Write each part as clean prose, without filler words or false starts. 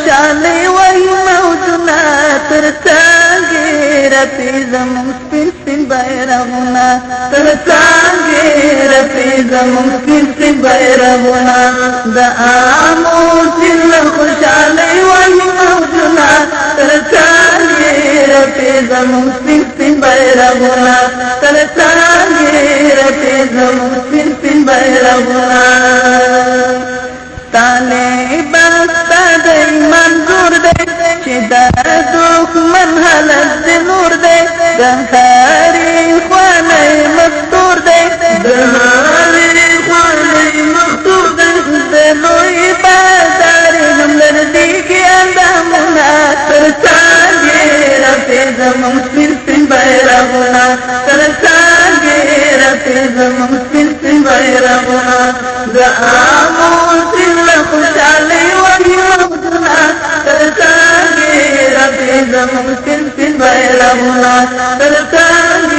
خوشالي وای موجونه ترڅنګ رپي زموږ سپین سپین بیرغونه ترڅنګ رپي زموږ سپین سپین بیرغونه د آمو سیند خوشالي وای موجونه ترڅنګ رپي زموږ سپین سپین بیرغونه ترڅنګ رپي زموږ سپین سپین بیرغونه طالب استاد ایمان زور دی چې د دښمن حالت د نور دی د هرې خولۍ مستور دی د هرې خولۍ مستور دی د لوی بازار هم لړزېږي اندامونه ترڅنګ رپي زموږ سپین سپین بیرغونه ترڅنګ رپي زموږ سپین سپین بیرغونه د آمو سیند خوشالي وای موجونه ترڅنګ رپي زموږ سپین سپین بیرغونه ترڅنګ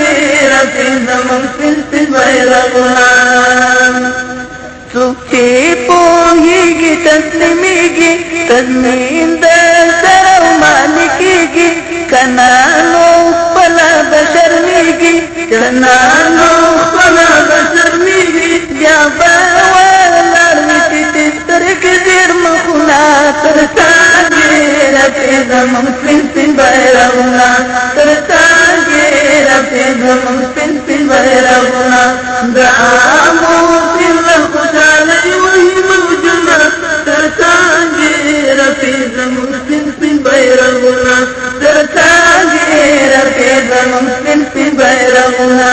رپي زموږ سپین سپین بیرغونه څوک چې پوهېږي تسلیمېږي تضمین د سره مالکېږي که نه نو خپله به شرمېږي که نه نو خپله به شرمېږي بیا به ولاړ وي ټیټې سترګې زیر مخونه ترڅنګ رپي زموږ سپین سپین بیرغونه ترڅنګ رپي زموږ سپین سپین بیرغونه د آمو سیند خوشالۍ وای موجونه ترڅنګ رپي زموږ سپین سپین بیرغونه ترڅنګ رپي زموږ سپین سپین بیرغونه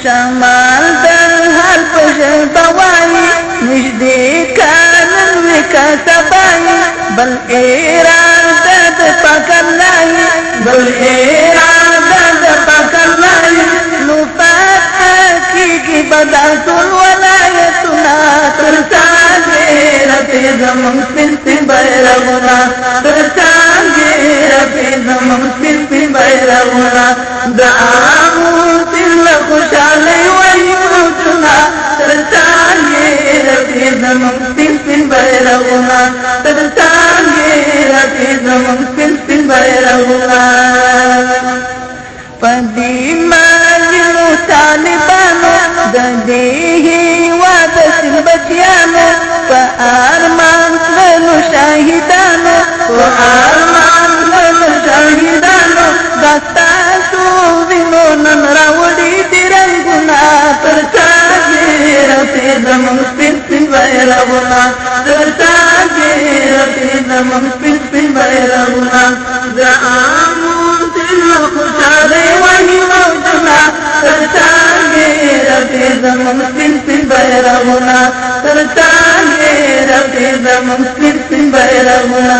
شمال در حال په ژبه وایي نږدې که نن وي که سبا یي بل اراده د پاک الله یي بل اراده د پاک الله یي نو فتح کېږي به دا ټول ولایتونه ترڅنګ رپي زموږ سپین سپین بیرغونه ترڅنګ رپي زموږ سپین سپین بیرغونه د آمو سیند خوشالۍ وای موجونه ترڅنګ رپي زموږ سپین سپین بیرغونه ترڅنګ رپي زموږ سپین سپین بیرغونه په دې مالونو طالبانو د دې هېواد سپین بچیانو په ارمان تللو شاهدانو په ارمان تللو شاهدانو دا ستاسو وینو نن راوړي دي رنګونه ترڅنګ رپي زموږ سپین سپین بیرغونه ترڅنګ رپي زموږ سپین سپین بیرغونه د آمو سیند خوشالۍ وای موجونه ترڅنګ رپي زموږ سپین سپین بیرغونه ترڅنګ رپي زموږ سپین سپین بیرغونه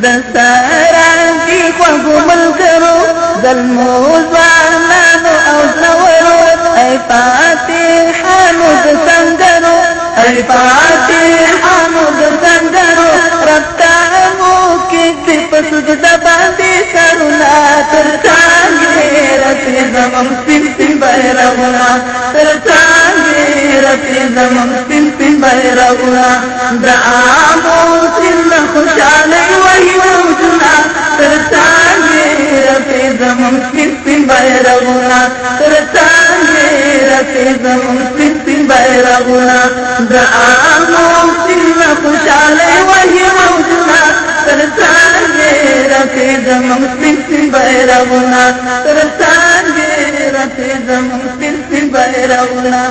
د سرانګي خوږو ملګرو زلمو ځوانانو او زړورو ای فاتحانو د سنګرو ای فاتحانو د سنګرو رب ته مو کېږدي په سجده باندې سرونه ترڅنګ رپي زموږ سپین سپین بیرغونه ترڅنګ رپي زموږ سپین سپین بیرغونه د آمو سیند خوشالۍ وای موجونه ترڅنګ رپي زموږ سپین سپین بیرغونه ترڅنګ رپي زموږ سپین سپین بیرغونه د آمو سیند خوشالۍ وای موجونه ترڅنګ رپي زموږ سپین سپین بیرغونه ترڅنګ رپي زموږ سپین سپین بیرغونه